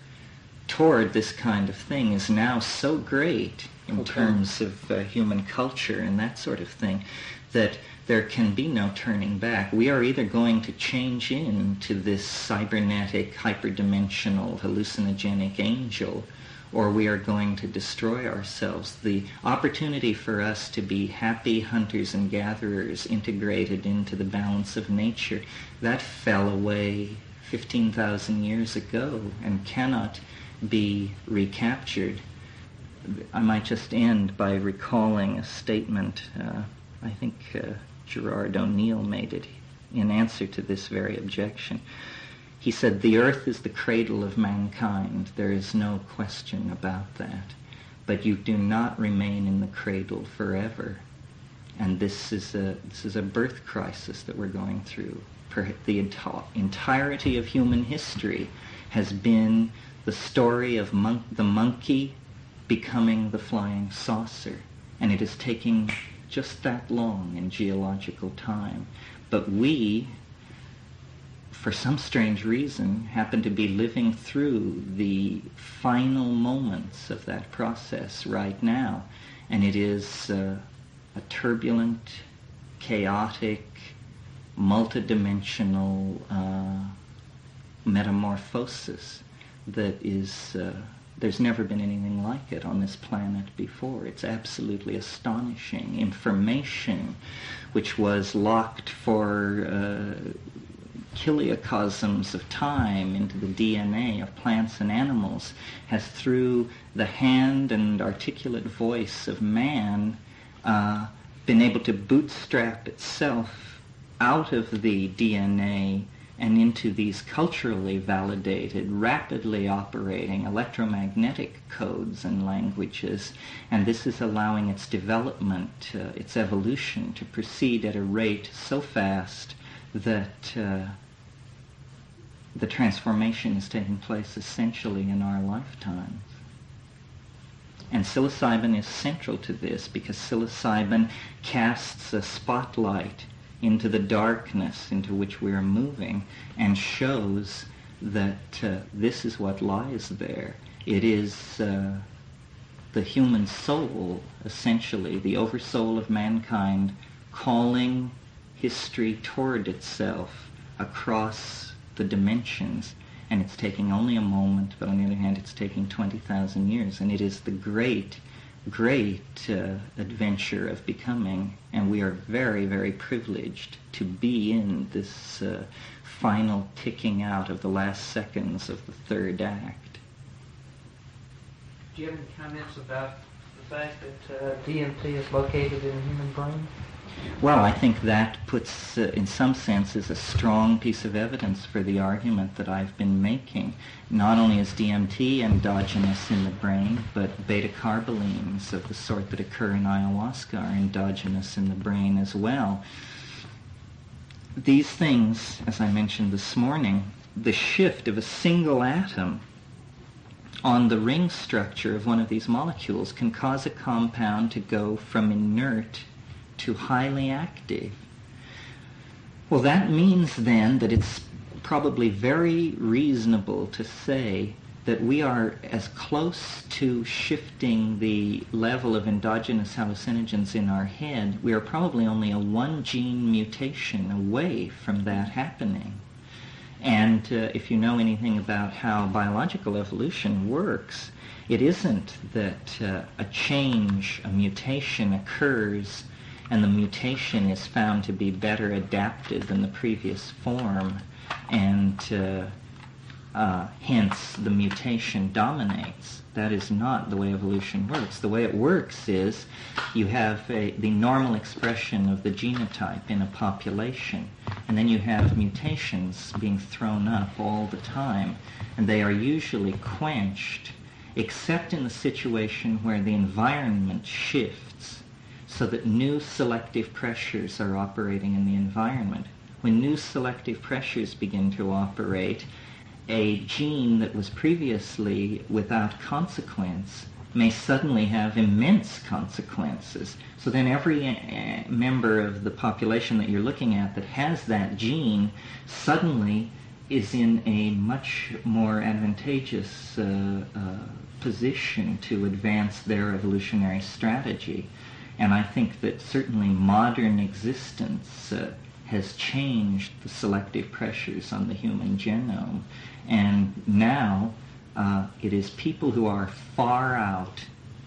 Speaker 4: toward this kind of thing is now so great in terms of human culture and that sort of thing that there can be no turning back. We are either going to change into this cybernetic, hyperdimensional, hallucinogenic angel, or we are going to destroy ourselves. The opportunity for us to be happy hunters and gatherers integrated into the balance of nature, that fell away 15,000 years ago and cannot be recaptured. I might just end by recalling a statement, I think Gerard O'Neill made it in answer to this very objection. He said, "The earth is the cradle of mankind. There is no question about that. But you do not remain in the cradle forever." And this is a birth crisis that we're going through. The entirety of human history has been the story of the monkey becoming the flying saucer. And it is taking just that long in geological time. But we, for some strange reason, happen to be living through the final moments of that process right now. And it is a turbulent, chaotic, multidimensional metamorphosis that is... there's never been anything like it on this planet before. It's absolutely astonishing. Information which was locked for kiliocosms of time into the DNA of plants and animals has, through the hand and articulate voice of man, been able to bootstrap itself out of the DNA and into these culturally validated, rapidly operating electromagnetic codes and languages. And this is allowing its development, its evolution, to proceed at a rate so fast that the transformation is taking place essentially in our lifetimes. And psilocybin is central to this because psilocybin casts a spotlight into the darkness into which we are moving and shows that this is what lies there. It is the human soul, essentially, the oversoul of mankind, calling history toward itself across the dimensions. And it's taking only a moment, but on the other hand, it's taking 20,000 years. And it is the great adventure of becoming, and we are very, very privileged to be in this final ticking out of the last seconds of the third act.
Speaker 7: Do you have any comments about the fact that DMT is located in the human brain?
Speaker 4: Well, I think that puts, in some senses, a strong piece of evidence for the argument that I've been making. Not only is DMT endogenous in the brain, but beta-carbolines of the sort that occur in ayahuasca are endogenous in the brain as well. These things, as I mentioned this morning, the shift of a single atom on the ring structure of one of these molecules can cause a compound to go from inert to highly active. Well, that means then that it's probably very reasonable to say that we are as close to shifting the level of endogenous hallucinogens in our head, we are probably only a one-gene mutation away from that happening. And if you know anything about how biological evolution works, it isn't that a change, a mutation occurs and the mutation is found to be better adapted than the previous form, and hence the mutation dominates. That is not the way evolution works. The way it works is you have the normal expression of the genotype in a population, and then you have mutations being thrown up all the time, and they are usually quenched, except in the situation where the environment shifts so that new selective pressures are operating in the environment. When new selective pressures begin to operate, a gene that was previously without consequence may suddenly have immense consequences. So then every member of the population that you're looking at that has that gene suddenly is in a much more advantageous position to advance their evolutionary strategy. And I think that certainly modern existence has changed the selective pressures on the human genome. And now it is people who are far out,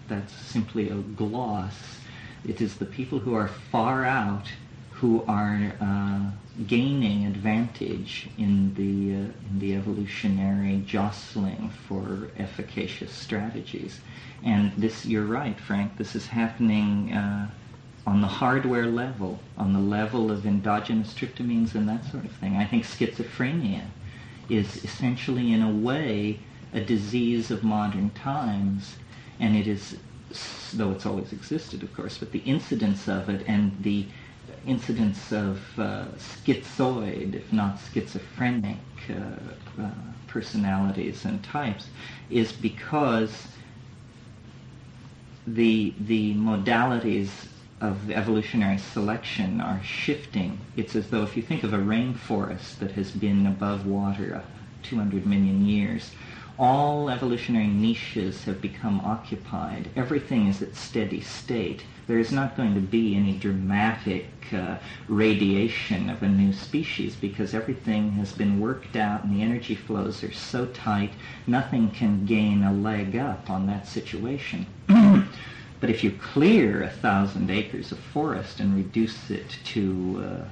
Speaker 4: that's simply a gloss, it is the people who are far out who are gaining advantage in the evolutionary jostling for efficacious strategies. And this, you're right, Frank, this is happening on the hardware level, on the level of endogenous tryptamines and that sort of thing. I think schizophrenia is essentially, in a way, a disease of modern times, and it is, though it's always existed, of course, but the incidence of it and the incidence of schizoid, if not schizophrenic, personalities and types is because the modalities of evolutionary selection are shifting. It's as though if you think of a rainforest that has been above water 200 million years, all evolutionary niches have become occupied. Everything is at steady state. There is not going to be any dramatic radiation of a new species because everything has been worked out and the energy flows are so tight, nothing can gain a leg up on that situation. But if you clear 1,000 acres of forest and reduce it to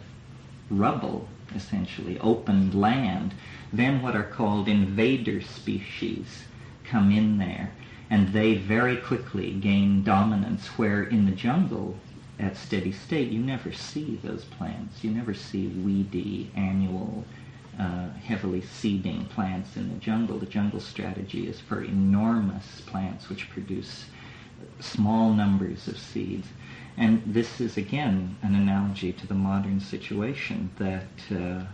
Speaker 4: rubble, essentially, open land, then what are called invader species come in there, and they very quickly gain dominance, where in the jungle, at steady state, you never see those plants. You never see weedy, annual, heavily seeding plants in the jungle. The jungle strategy is for enormous plants which produce small numbers of seeds. And this is, again, an analogy to the modern situation, that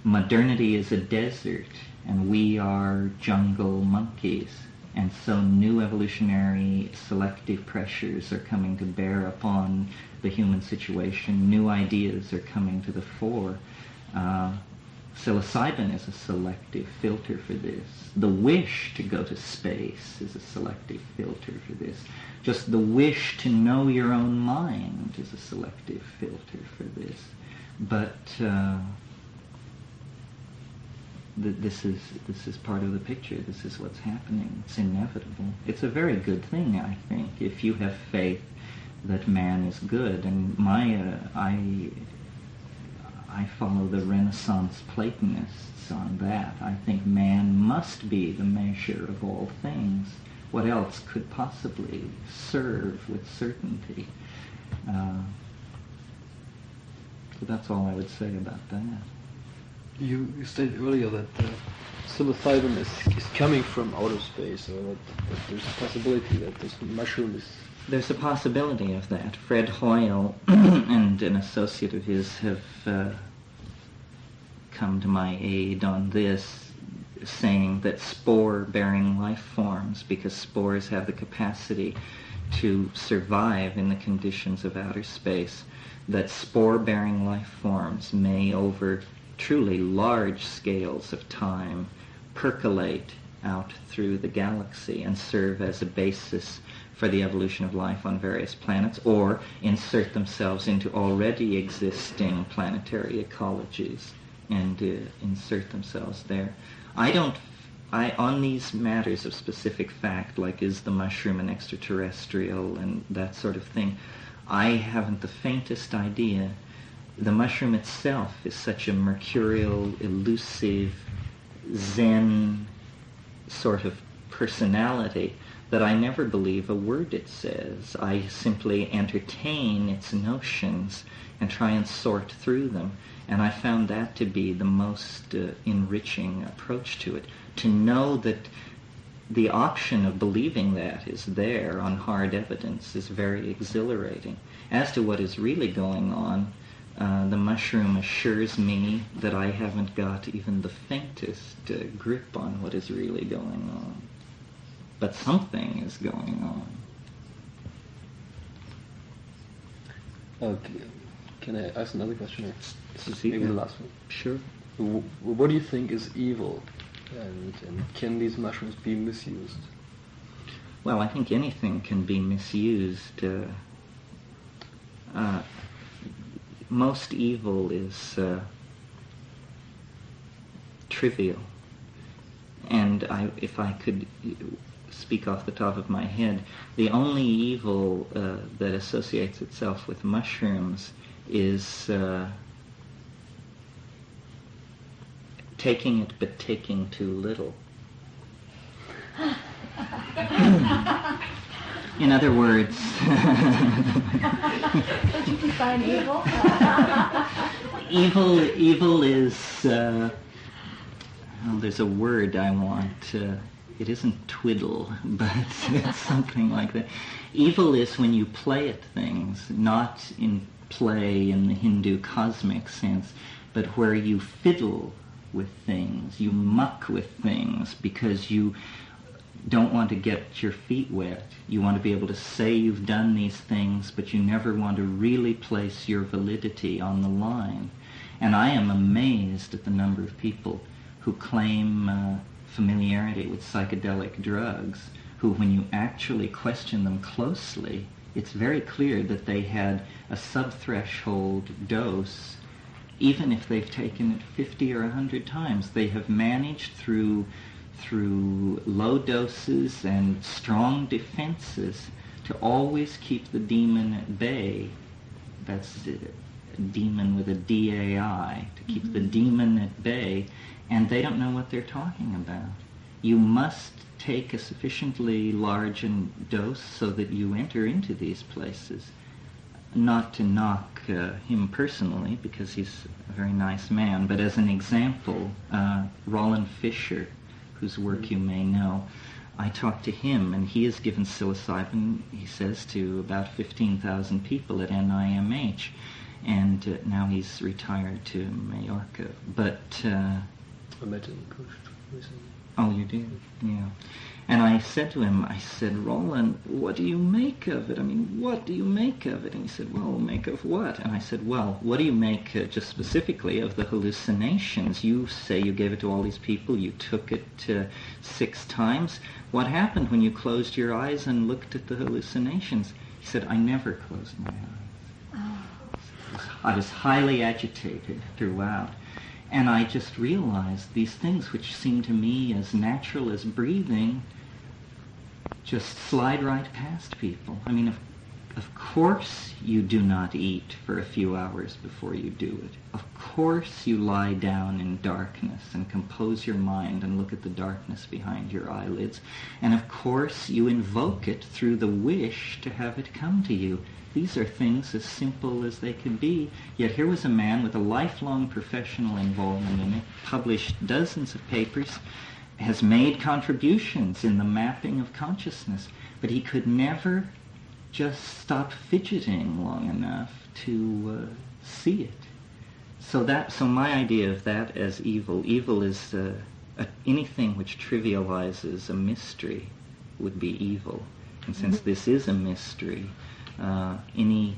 Speaker 4: modernity is a desert and we are jungle monkeys. And so new evolutionary selective pressures are coming to bear upon the human situation. New ideas are coming to the fore. Psilocybin is a selective filter for this. The wish to go to space is a selective filter for this. Just the wish to know your own mind is a selective filter for this. But this is part of the picture. This is what's happening. It's inevitable. It's a very good thing, I think, if you have faith that man is good. And I I follow the Renaissance Platonists on that. I think man must be the measure of all things. What else could possibly serve with certainty? So that's all I would say about that.
Speaker 3: You stated earlier that psilocybin is coming from outer space, or that there's a possibility that this mushroom is...
Speaker 4: There's a possibility of that. Fred Hoyle and an associate of his have come to my aid on this, saying that spore-bearing life forms, because spores have the capacity to survive in the conditions of outer space, that spore-bearing life forms may, over truly large scales of time, percolate out through the galaxy and serve as a basis for the evolution of life on various planets, or insert themselves into already existing planetary ecologies and insert themselves there. On these matters of specific fact, like is the mushroom an extraterrestrial and that sort of thing, I haven't the faintest idea. The mushroom itself is such a mercurial, elusive, Zen sort of personality that I never believe a word it says. I simply entertain its notions and try and sort through them. And I found that to be the most enriching approach to it. To know that the option of believing that is there on hard evidence is very exhilarating. As to what is really going on, the mushroom assures me that I haven't got even the faintest grip on what is really going on. But something is going on.
Speaker 3: Can I ask another question?
Speaker 4: This is
Speaker 3: maybe the last one.
Speaker 4: Sure.
Speaker 3: What do you think is evil? And can these mushrooms be misused?
Speaker 4: Well, I think anything can be misused. Most evil is trivial. And if I could speak off the top of my head, the only evil that associates itself with mushrooms is taking it but taking too little. In other words...
Speaker 5: Would you define evil?
Speaker 4: Evil is... well, there's a word I want. It isn't twiddle, but it's something like that. Evil is when you play at things, not in play in the Hindu cosmic sense, but where you fiddle with things, you muck with things because you don't want to get your feet wet. You want to be able to say you've done these things, but you never want to really place your validity on the line. And I am amazed at the number of people who claim familiarity with psychedelic drugs, who, when you actually question them closely, it's very clear that they had a sub-threshold dose. Even if they've taken it 50 or 100 times, they have managed through low doses and strong defenses to always keep the demon at bay. That's a demon with a D-A-I, to keep the demon at bay, and they don't know what they're talking about. You must take a sufficiently large dose so that you enter into these places. Not to knock him personally, because he's a very nice man, but as an example, Roland Fisher, whose work you may know, I talked to him, and he has given psilocybin, he says, to about 15,000 people at NIMH, and now he's retired to Majorca. But
Speaker 3: I met him recently.
Speaker 4: Oh, you did? Yeah. And I said to him, I said, Roland, what do you make of it? I mean, what do you make of it? And he said, well, make of what? And I said, well, what do you make just specifically of the hallucinations? You say you gave it to all these people, you took it 6 times. What happened when you closed your eyes and looked at the hallucinations? He said, I never closed my eyes. Oh. I was highly agitated throughout. And I just realized these things which seem to me as natural as breathing just slide right past people. I mean, of course you do not eat for a few hours before you do it. Of course you lie down in darkness and compose your mind and look at the darkness behind your eyelids. And of course you invoke it through the wish to have it come to you. These are things as simple as they could be. Yet here was a man with a lifelong professional involvement in it, published dozens of papers, has made contributions in the mapping of consciousness, but he could never just stop fidgeting long enough to see it. So my idea of that as evil is anything which trivializes a mystery would be evil. And since this is a mystery, any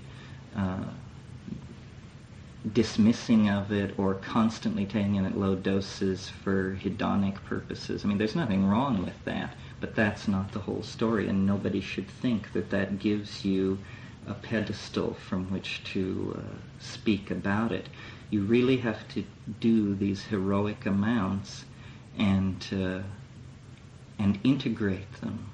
Speaker 4: dismissing of it or constantly taking it at low doses for hedonic purposes, I mean, there's nothing wrong with that, but that's not the whole story, and nobody should think that that gives you a pedestal from which to speak about it. You really have to do these heroic amounts and integrate them.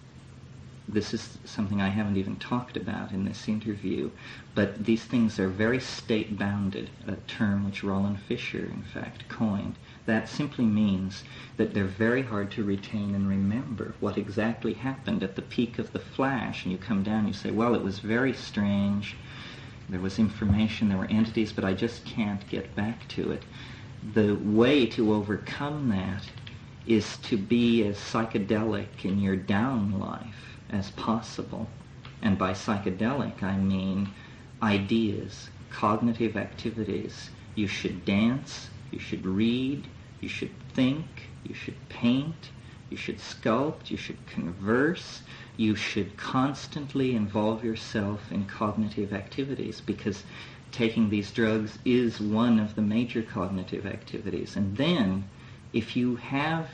Speaker 4: This is something I haven't even talked about in this interview, but these things are very state-bounded, a term which Roland Fisher, in fact, coined. That simply means that they're very hard to retain and remember what exactly happened at the peak of the flash, and you come down and you say, well, it was very strange, there was information, there were entities, but I just can't get back to it. The way to overcome that is to be as psychedelic in your down life as possible. And by psychedelic, I mean ideas, cognitive activities. You should dance, you should read, you should think, you should paint, you should sculpt, you should converse, you should constantly involve yourself in cognitive activities, because taking these drugs is one of the major cognitive activities. And then, if you have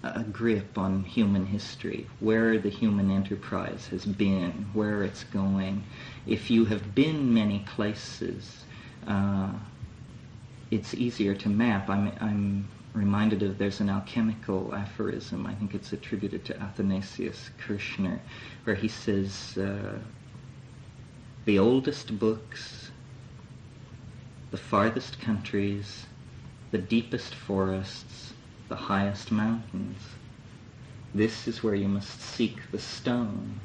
Speaker 4: a grip on human history, where the human enterprise has been, where it's going, if you have been many places, it's easier to map. I'm reminded of, there's an alchemical aphorism, I think it's attributed to Athanasius Kirchner, where he says, the oldest books, the farthest countries, the deepest forests, the highest mountains. This is where you must seek the stone.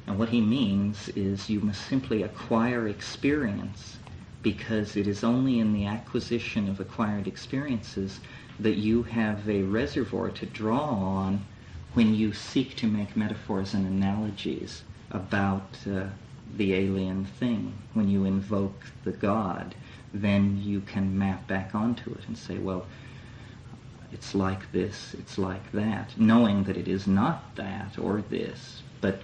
Speaker 4: And what he means is you must simply acquire experience, because it is only in the acquisition of acquired experiences that you have a reservoir to draw on when you seek to make metaphors and analogies about the alien thing. When you invoke the God, then you can map back onto it and say, well, it's like this, it's like that, knowing that it is not that or this, but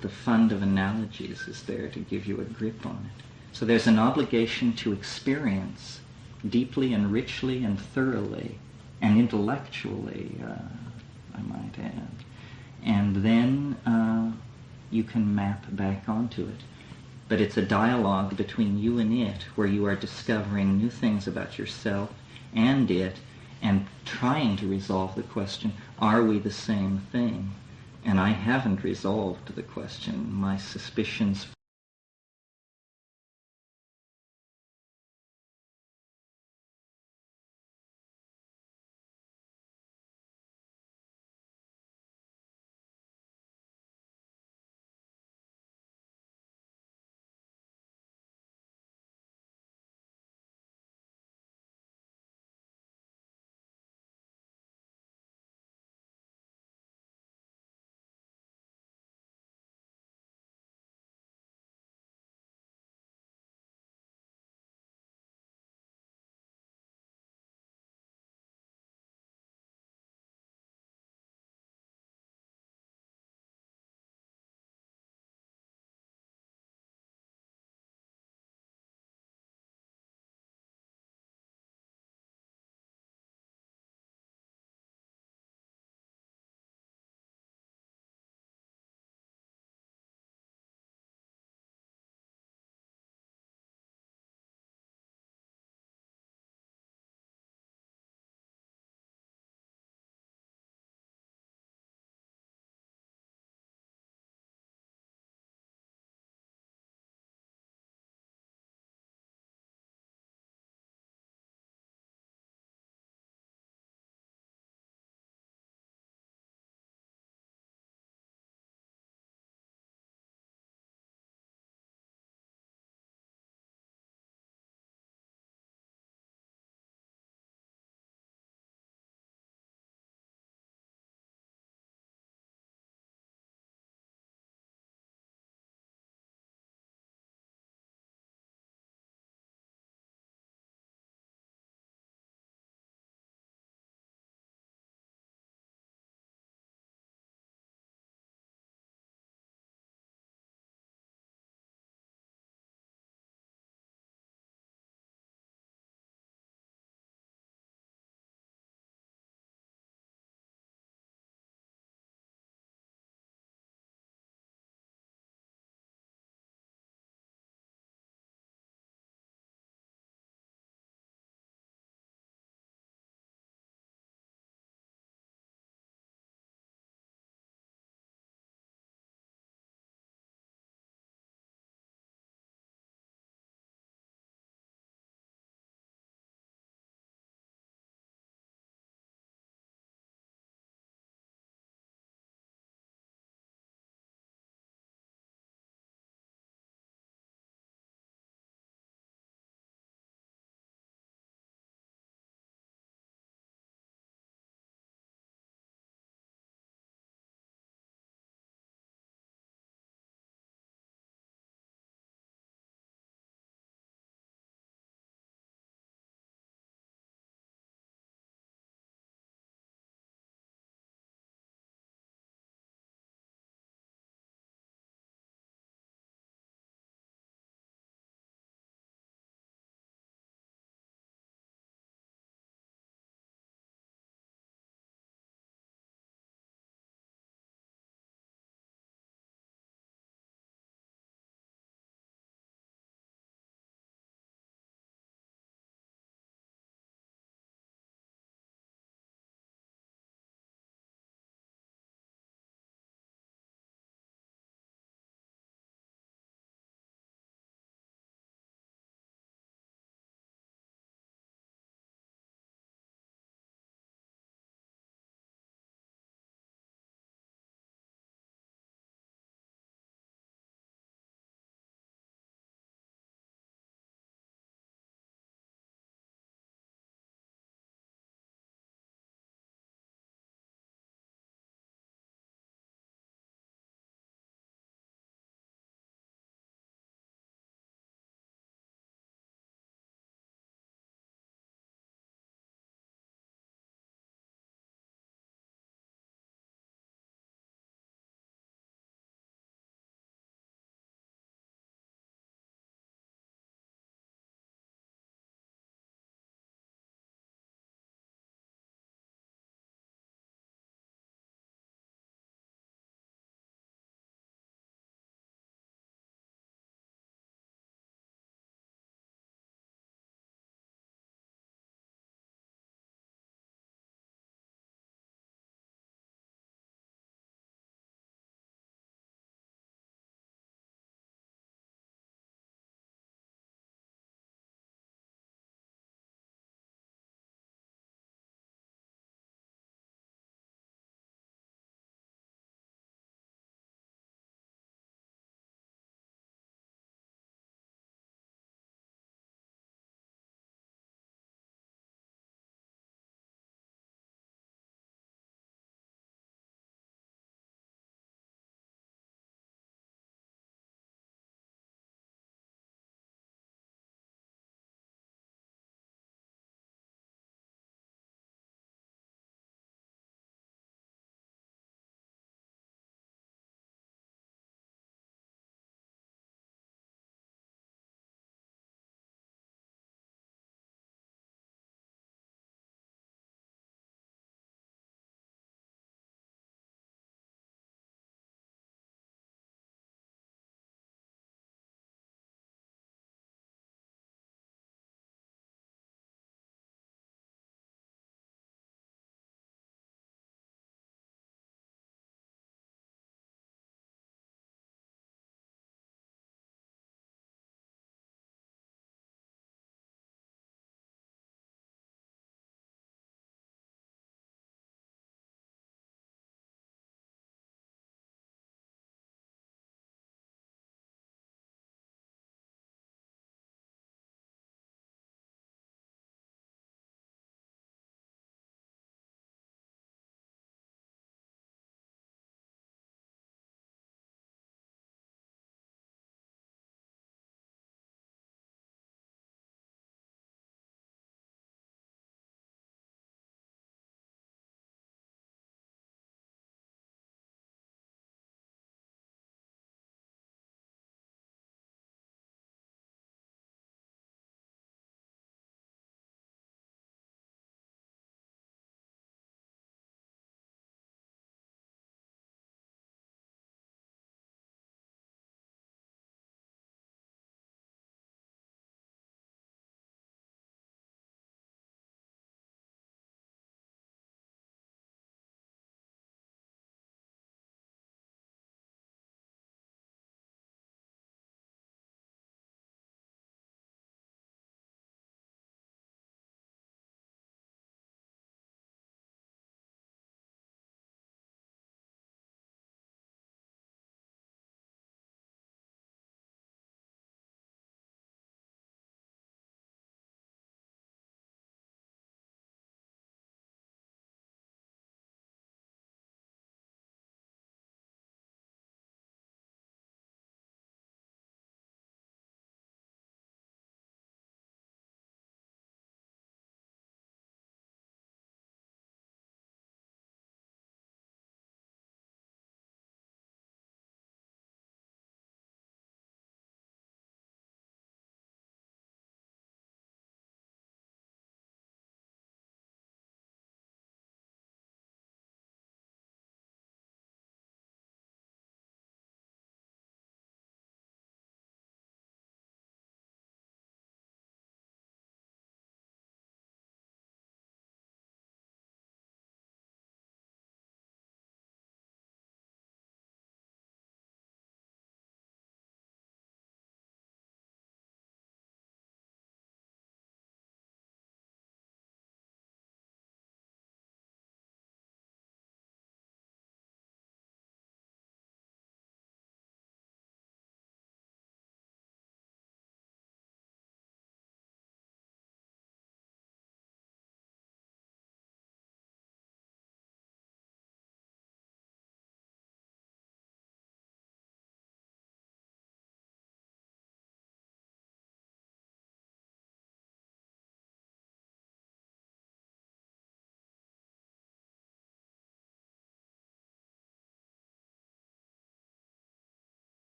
Speaker 4: the fund of analogies is there to give you a grip on it. So there's an obligation to experience deeply and richly and thoroughly and intellectually, I might add. And then you can map back onto it. But it's a dialogue between you and it, where you are discovering new things about yourself and it, and trying to resolve the question, are we the same thing? And I haven't resolved the question. My suspicions